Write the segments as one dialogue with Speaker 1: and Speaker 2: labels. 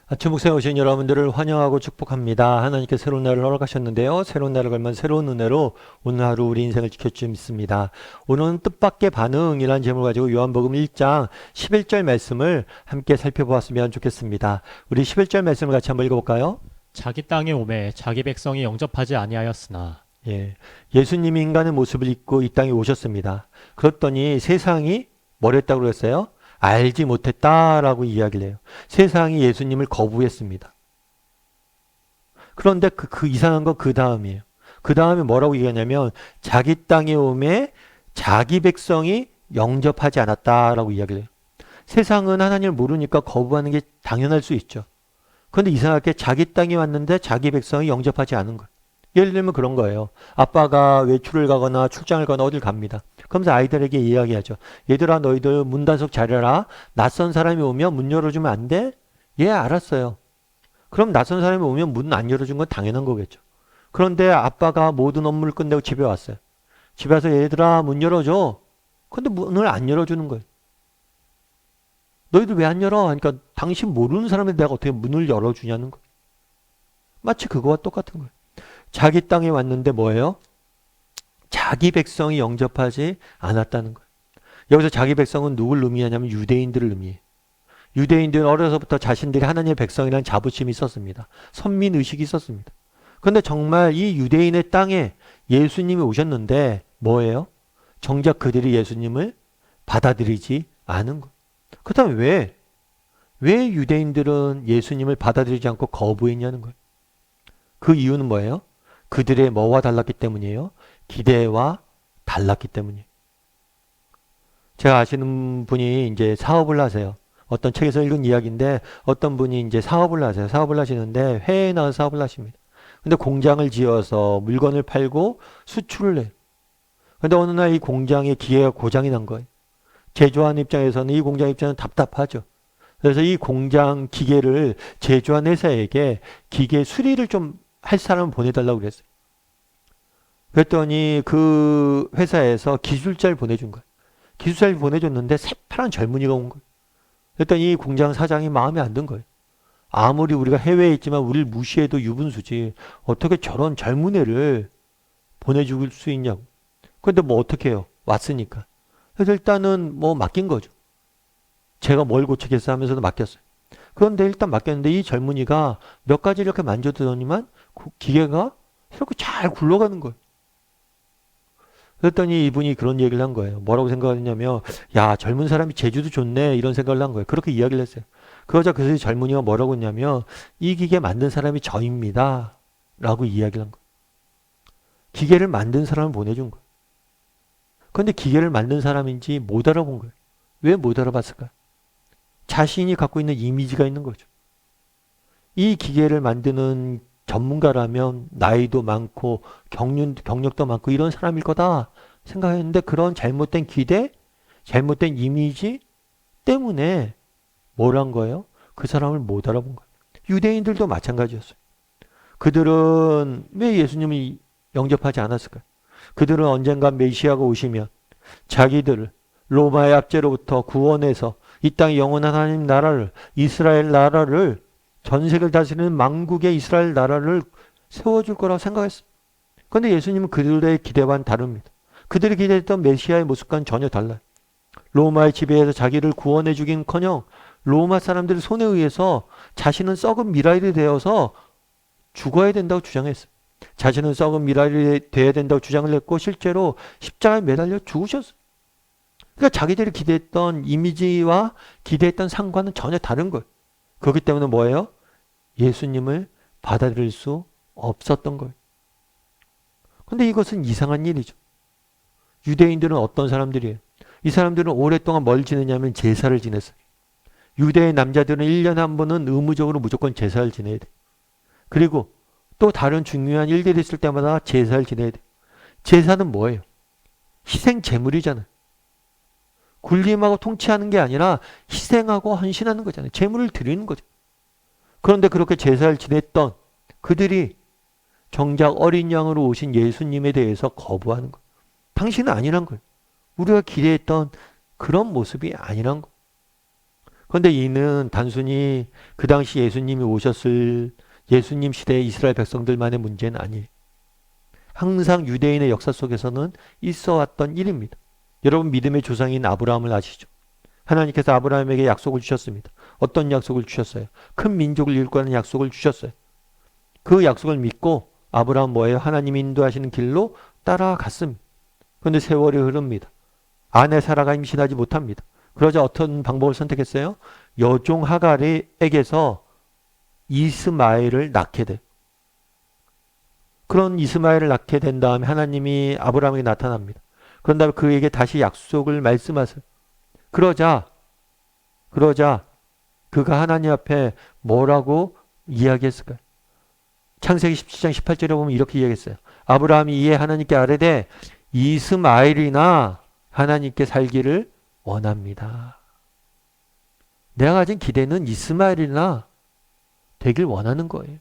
Speaker 1: 아침 목상에 오신 여러분들을 환영하고 축복합니다. 하나님께 새로운 날을 허락하셨는데요. 새로운 날을 걸면 새로운 은혜로 오늘 하루 우리 인생을 지켜주실 믿습니다. 오늘은 뜻밖의 반응이라는 제목을 가지고 요한복음 1장 11절 말씀을 함께 살펴보았으면 좋겠습니다. 우리 11절 말씀을 같이 한번 읽어볼까요?
Speaker 2: 자기 땅에 오매 자기 백성이 영접하지 아니하였으나
Speaker 1: 예수님이 인간의 모습을 입고 이 땅에 오셨습니다. 그랬더니 세상이 뭐랬다고 그랬어요? 알지 못했다라고 이야기를 해요. 세상이 예수님을 거부했습니다. 그런데 그 이상한 건 그 다음이에요. 그 다음에 뭐라고 얘기하냐면 자기 땅에 오매 자기 백성이 영접하지 않았다라고 이야기를 해요. 세상은 하나님을 모르니까 거부하는 게 당연할 수 있죠. 그런데 이상하게 자기 땅에 왔는데 자기 백성이 영접하지 않은 거예요. 예를 들면 그런 거예요. 아빠가 외출을 가거나 출장을 가거나 어딜 갑니다. 그러면서 아이들에게 이야기하죠. 얘들아 너희들 문단속 잘해라. 낯선 사람이 오면 문 열어주면 안 돼? 예 알았어요. 그럼 낯선 사람이 오면 문 안 열어준 건 당연한 거겠죠. 그런데 아빠가 모든 업무를 끝내고 집에 왔어요. 집에 와서 얘들아 문 열어줘. 근데 문을 안 열어주는 거예요. 너희들 왜 안 열어? 그러니까 당신 모르는 사람한테 내가 어떻게 문을 열어주냐는 거예요. 마치 그거와 똑같은 거예요. 자기 땅에 왔는데 뭐예요? 자기 백성이 영접하지 않았다는 거예요. 여기서 자기 백성은 누굴 의미하냐면 유대인들을 의미해요. 유대인들은 어려서부터 자신들이 하나님의 백성이라는 자부심이 있었습니다. 선민의식이 있었습니다. 그런데 정말 이 유대인의 땅에 예수님이 오셨는데 뭐예요? 정작 그들이 예수님을 받아들이지 않은 거예요. 그렇다면 왜 유대인들은 예수님을 받아들이지 않고 거부했냐는 거예요. 그 이유는 뭐예요? 그들의 뭐와 달랐기 때문이에요? 기대와 달랐기 때문이에요. 제가 아시는 분이 이제 사업을 하세요. 어떤 책에서 읽은 이야기인데 어떤 분이 이제 사업을 하세요. 사업을 하시는데 해외에 나가서 사업을 하십니다. 근데 공장을 지어서 물건을 팔고 수출을 해요. 근데 어느 날 이 공장의 기계가 고장이 난 거예요. 제조하는 입장에서는 이 공장 입장은 답답하죠. 그래서 이 공장 기계를 제조한 회사에게 기계 수리를 좀 할 사람을 보내달라고 그랬어요. 그랬더니 그 회사에서 기술자를 보내준 거예요. 기술자를 보내줬는데 새파란 젊은이가 온 거예요. 그랬더니 이 공장 사장이 마음에 안 든 거예요. 아무리 우리가 해외에 있지만 우리를 무시해도 유분수지 어떻게 저런 젊은 애를 보내줄 수 있냐고. 근데 뭐 어떻게 해요? 왔으니까. 그래서 일단은 뭐 맡긴 거죠. 제가 뭘 고치겠어 하면서도 맡겼어요. 그런데 일단 맡겼는데 이 젊은이가 몇 가지 이렇게 만져두더니만 기계가 이렇게 잘 굴러가는 거예요. 그랬더니 이분이 그런 얘기를 한 거예요. 뭐라고 생각했냐면 야 젊은 사람이 재주도 좋네 이런 생각을 한 거예요. 그렇게 이야기를 했어요. 그러자 그 젊은이가 뭐라고 했냐면 이 기계 만든 사람이 저입니다 라고 이야기를 한 거예요. 기계를 만든 사람을 보내준 거예요. 그런데 기계를 만든 사람인지 못 알아본 거예요. 왜 못 알아봤을까요? 자신이 갖고 있는 이미지가 있는 거죠. 이 기계를 만드는 전문가라면 나이도 많고 경력도 많고 이런 사람일 거다 생각했는데 그런 잘못된 기대, 잘못된 이미지 때문에 뭘 한 거예요? 그 사람을 못 알아본 거예요. 유대인들도 마찬가지였어요. 그들은 왜 예수님을 영접하지 않았을까요? 그들은 언젠가 메시아가 오시면 자기들을 로마의 압제로부터 구원해서 이 땅의 영원한 하나님 나라를 이스라엘 나라를 전 세계를 다스리는 만국의 이스라엘 나라를 세워줄 거라고 생각했어요. 그런데 예수님은 그들의 기대와는 다릅니다. 그들이 기대했던 메시아의 모습과는 전혀 달라요. 로마의 지배에서 자기를 구원해 주긴커녕 로마 사람들의 손에 의해서 자신은 썩은 미라일이 되어서 죽어야 된다고 주장했어요. 자신은 썩은 미라일이 되어야 된다고 주장을 했고 실제로 십자가에 매달려 죽으셨어요. 그러니까 자기들이 기대했던 이미지와 기대했던 상과는 전혀 다른 거예요. 그렇기 때문에 뭐예요? 예수님을 받아들일 수 없었던 거예요. 근데 이것은 이상한 일이죠. 유대인들은 어떤 사람들이에요? 이 사람들은 오랫동안 뭘 지내냐면 제사를 지냈어요. 유대의 남자들은 1년에 한 번은 의무적으로 무조건 제사를 지내야 돼요. 그리고 또 다른 중요한 일들이 있을 때마다 제사를 지내야 돼요. 제사는 뭐예요? 희생 제물이잖아요. 군림하고 통치하는 게 아니라 희생하고 헌신하는 거잖아요. 제물을 드리는 거죠. 그런데 그렇게 제사를 지냈던 그들이 정작 어린 양으로 오신 예수님에 대해서 거부하는 거예요. 당신은 아니란 거예요. 우리가 기대했던 그런 모습이 아니란 거예요. 그런데 이는 단순히 그 당시 예수님이 오셨을 예수님 시대의 이스라엘 백성들만의 문제는 아니에요. 항상 유대인의 역사 속에서는 있어 왔던 일입니다. 여러분 믿음의 조상인 아브라함을 아시죠? 하나님께서 아브라함에게 약속을 주셨습니다. 어떤 약속을 주셨어요? 큰 민족을 일구하는 약속을 주셨어요. 그 약속을 믿고 아브라함 뭐예요? 하나님이 인도하시는 길로 따라갔습니다. 그런데 세월이 흐릅니다. 아내 사라가 임신하지 못합니다. 그러자 어떤 방법을 선택했어요? 여종 하갈에게서 이스마엘을 낳게 돼. 그런 이스마엘을 낳게 된 다음에 하나님이 아브라함에게 나타납니다. 그런 다음에 그에게 다시 약속을 말씀하세요. 그러자 그가 하나님 앞에 뭐라고 이야기했을까요? 창세기 17장 18절에 보면 이렇게 이야기했어요. 아브라함이 이에 하나님께 아뢰되 이스마엘이나 하나님께 살기를 원합니다. 내가 가진 기대는 이스마엘이나 되길 원하는 거예요.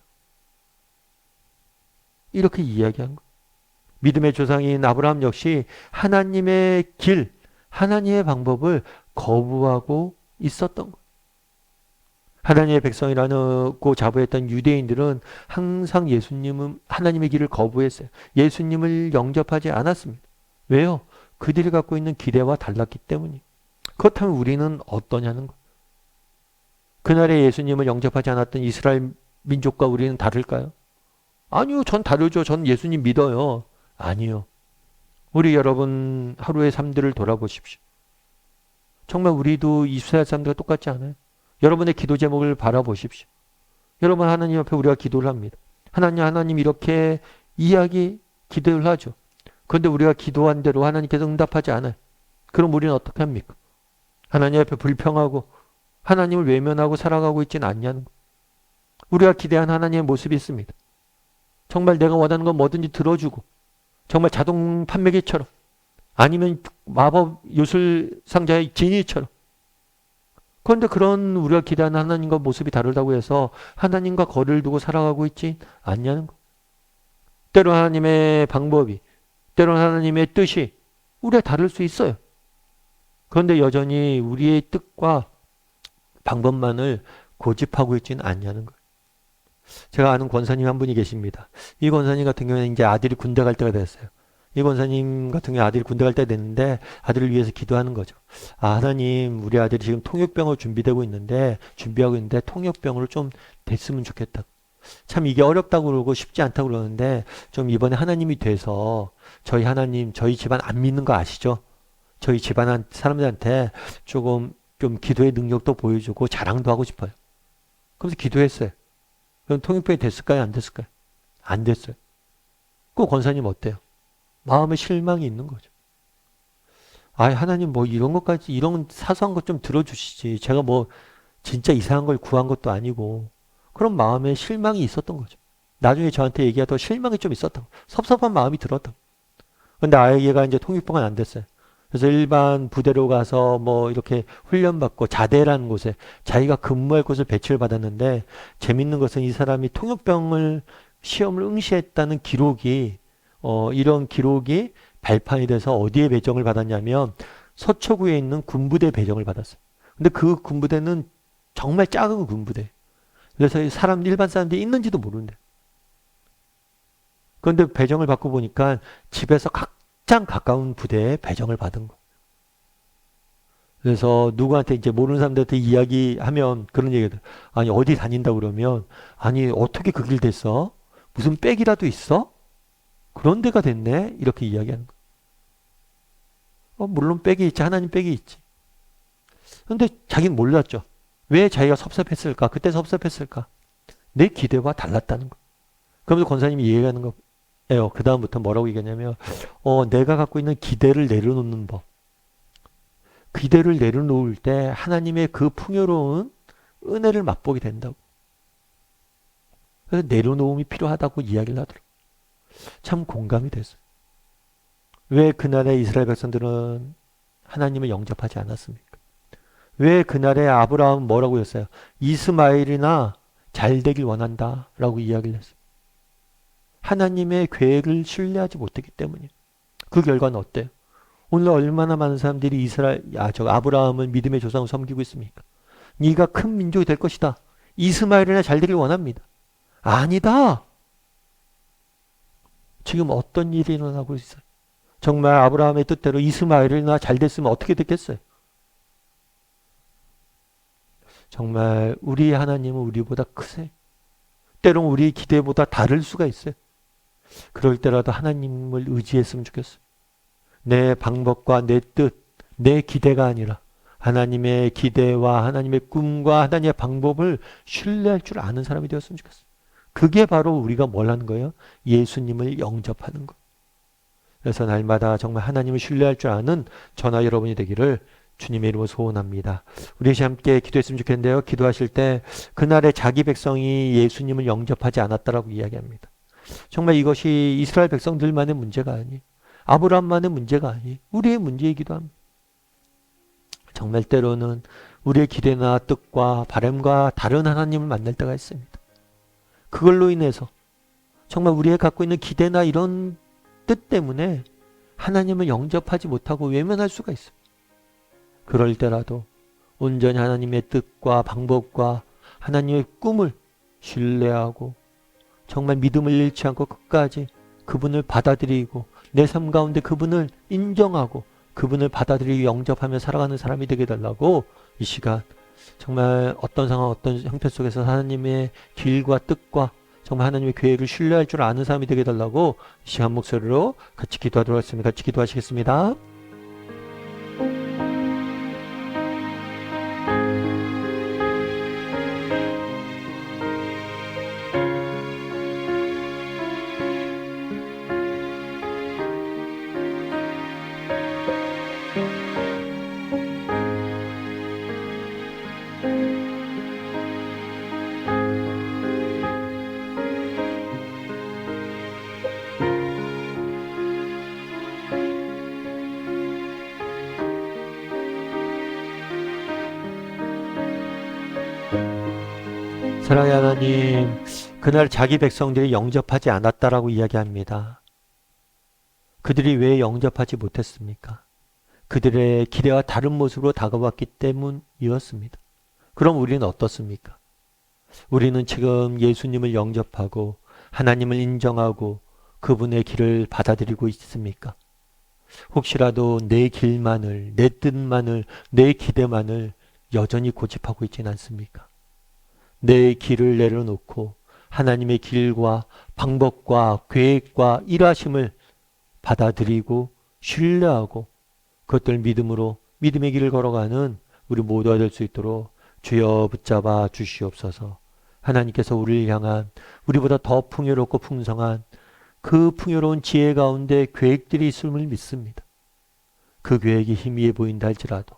Speaker 1: 이렇게 이야기한 거예요. 믿음의 조상인 아브라함 역시 하나님의 길, 하나님의 방법을 거부하고 있었던 거예요. 하나님의 백성이라고 자부했던 유대인들은 항상 하나님의 길을 거부했어요. 예수님을 영접하지 않았습니다. 왜요? 그들이 갖고 있는 기대와 달랐기 때문이에요. 그렇다면 우리는 어떠냐는 거예요. 그날에 예수님을 영접하지 않았던 이스라엘 민족과 우리는 다를까요? 아니요, 전 다르죠. 전 예수님 믿어요. 아니요. 우리 여러분 하루의 삶들을 돌아보십시오. 정말 우리도 이스라엘 사람들과 똑같지 않아요? 여러분의 기도 제목을 바라보십시오. 여러분 하나님 앞에 우리가 기도를 합니다. 하나님 이렇게 기도를 하죠. 그런데 우리가 기도한 대로 하나님께서 응답하지 않아요. 그럼 우리는 어떻게 합니까? 하나님 앞에 불평하고 하나님을 외면하고 살아가고 있지는 않냐는 거예요. 우리가 기대한 하나님의 모습이 있습니다. 정말 내가 원하는 건 뭐든지 들어주고 정말 자동 판매기처럼 아니면 마법 요술 상자의 지니처럼. 그런데 그런 우리가 기대하는 하나님과 모습이 다르다고 해서 하나님과 거리를 두고 살아가고 있지 않냐는 거. 때로 하나님의 방법이, 때로 하나님의 뜻이 우리가 다를 수 있어요. 그런데 여전히 우리의 뜻과 방법만을 고집하고 있지는 않냐는 거예요. 제가 아는 권사님 한 분이 계십니다. 이 권사님 같은 경우에는 이제 아들이 군대 갈 때가 됐어요. 이 권사님 같은 경우에 아들이 군대 갈 때 됐는데 아들을 위해서 기도하는 거죠. 아, 하나님, 우리 아들이 지금 통역병으로 준비하고 있는데 통역병으로 좀 됐으면 좋겠다. 참 이게 어렵다고 그러고 쉽지 않다고 그러는데 좀 이번에 하나님이 돼서 저희 집안 안 믿는 거 아시죠? 저희 집안 사람들한테 좀 기도의 능력도 보여주고 자랑도 하고 싶어요. 그래서 기도했어요. 그럼 통역병이 됐을까요? 안 됐을까요? 안 됐어요. 그 권사님 어때요? 마음에 실망이 있는 거죠. 아, 하나님 이런 사소한 것 좀 들어주시지. 제가 진짜 이상한 걸 구한 것도 아니고. 그런 마음에 실망이 있었던 거죠. 나중에 저한테 얘기하다가 실망이 좀 있었다고. 섭섭한 마음이 들었다고. 근데 아이가 이제 통역병은 안 됐어요. 그래서 일반 부대로 가서 이렇게 훈련받고 자대라는 곳에 자기가 근무할 곳을 배치를 받았는데 재밌는 것은 이 사람이 통역병을 시험을 응시했다는 기록이 이런 기록이 발판이 돼서 어디에 배정을 받았냐면 서초구에 있는 군부대 배정을 받았어요. 근데 그 군부대는 정말 작은 군부대. 그래서 일반 사람들이 있는지도 모르는데. 그런데 배정을 받고 보니까 집에서 가장 가까운 부대에 배정을 받은 거. 그래서 누구한테 이제 모르는 사람들한테 이야기하면 그런 얘기들. 아니 어디 다닌다 그러면 아니 어떻게 그 길 됐어? 무슨 백이라도 있어? 그런 데가 됐네? 이렇게 이야기하는 거. 물론 백이 있지. 하나님 백이 있지. 그런데 자기는 몰랐죠. 왜 자기가 섭섭했을까? 그때 섭섭했을까? 내 기대와 달랐다는 거. 그러면서 권사님이 이해하는 거예요. 그 다음부터 뭐라고 얘기하냐면 내가 갖고 있는 기대를 내려놓는 법. 기대를 내려놓을 때 하나님의 그 풍요로운 은혜를 맛보게 된다고. 그래서 내려놓음이 필요하다고 이야기를 하더라고요. 참 공감이 됐어요. 왜 그날의 이스라엘 백성들은 하나님을 영접하지 않았습니까? 왜 그날의 아브라함은 뭐라고 했어요? 이스마엘이나 잘 되길 원한다 라고 이야기를 했어요. 하나님의 계획을 신뢰하지 못했기 때문이에요. 그 결과는 어때요? 오늘 얼마나 많은 사람들이 아브라함을 믿음의 조상으로 섬기고 있습니까? 네가 큰 민족이 될 것이다. 이스마엘이나 잘 되길 원합니다. 아니다. 지금 어떤 일이 일어나고 있어요? 정말 아브라함의 뜻대로 이스마엘이나 잘 됐으면 어떻게 됐겠어요? 정말 우리 하나님은 우리보다 크세요. 때론 우리 기대보다 다를 수가 있어요. 그럴 때라도 하나님을 의지했으면 좋겠어요. 내 방법과 내 뜻, 내 기대가 아니라 하나님의 기대와 하나님의 꿈과 하나님의 방법을 신뢰할 줄 아는 사람이 되었으면 좋겠어요. 그게 바로 우리가 뭘 하는 거예요? 예수님을 영접하는 거. 그래서 날마다 정말 하나님을 신뢰할 줄 아는 저나 여러분이 되기를 주님의 이름으로 소원합니다. 우리 함께 기도했으면 좋겠는데요. 기도하실 때 그날에 자기 백성이 예수님을 영접하지 않았다라고 이야기합니다. 정말 이것이 이스라엘 백성들만의 문제가 아니에요. 아브라함만의 문제가 아니에요. 우리의 문제이기도 합니다. 정말 때로는 우리의 기대나 뜻과 바람과 다른 하나님을 만날 때가 있습니다. 그걸로 인해서 정말 우리의 갖고 있는 기대나 이런 뜻 때문에 하나님을 영접하지 못하고 외면할 수가 있어요. 그럴 때라도 온전히 하나님의 뜻과 방법과 하나님의 꿈을 신뢰하고 정말 믿음을 잃지 않고 끝까지 그분을 받아들이고 내 삶 가운데 그분을 인정하고 그분을 받아들이고 영접하며 살아가는 사람이 되게 달라고 이 시간 정말 어떤 상황 어떤 형태 속에서 하나님의 길과 뜻과 정말 하나님의 계획을 신뢰할 줄 아는 사람이 되게 달라고 이 시간 목소리로 같이 기도하도록 하겠습니다. 같이 기도하시겠습니다. 사랑의 하나님, 그날 자기 백성들이 영접하지 않았다라고 이야기합니다. 그들이 왜 영접하지 못했습니까? 그들의 기대와 다른 모습으로 다가왔기 때문이었습니다. 그럼 우리는 어떻습니까? 우리는 지금 예수님을 영접하고 하나님을 인정하고 그분의 길을 받아들이고 있습니까? 혹시라도 내 길만을, 내 뜻만을, 내 기대만을 여전히 고집하고 있지는 않습니까? 내 길을 내려놓고 하나님의 길과 방법과 계획과 일하심을 받아들이고 신뢰하고 그것들 믿음으로 믿음의 길을 걸어가는 우리 모두가 될 수 있도록 주여 붙잡아 주시옵소서. 하나님께서 우리를 향한 우리보다 더 풍요롭고 풍성한 그 풍요로운 지혜 가운데 계획들이 있음을 믿습니다. 그 계획이 희미해 보인다 할지라도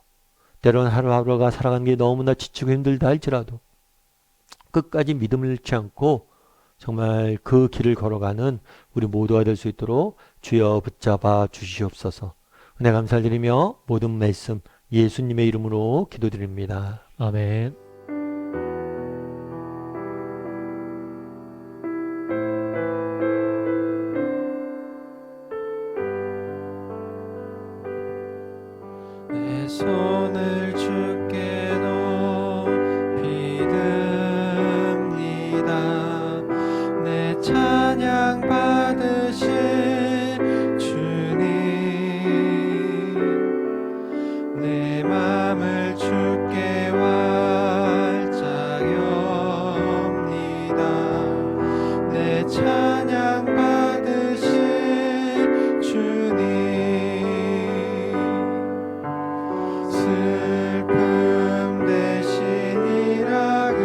Speaker 1: 때로는 하루하루가 살아가는 게 너무나 지치고 힘들다 할지라도 끝까지 믿음을 잃지 않고 정말 그 길을 걸어가는 우리 모두가 될 수 있도록 주여 붙잡아 주시옵소서. 은혜 감사를 드리며 모든 말씀 예수님의 이름으로 기도드립니다.
Speaker 2: 아멘.
Speaker 3: 내 손을 주께 높이 듭니다. 내 찬양 받으실 주님, 내 맘을 주께 활짝 엽니다. 내 찬양 받으실 주님, 슬픔 대신 일하금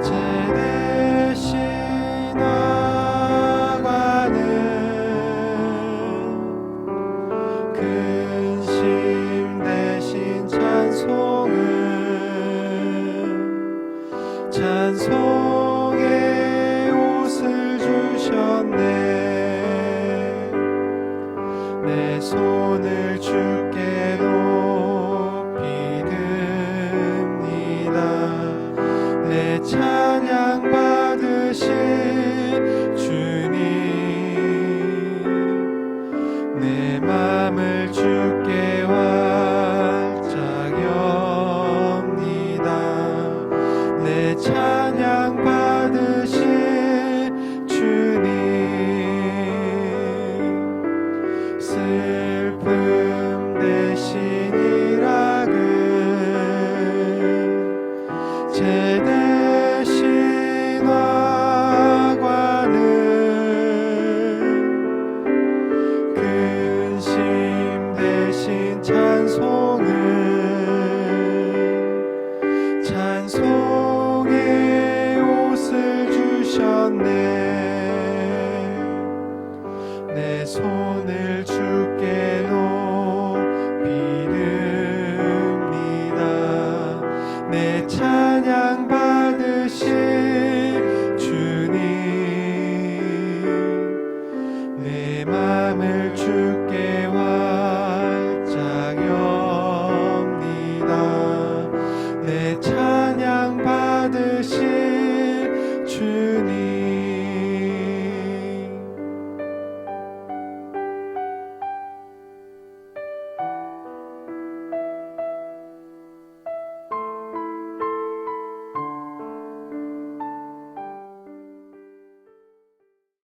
Speaker 3: 죄 대신 나가는 근심 대신 주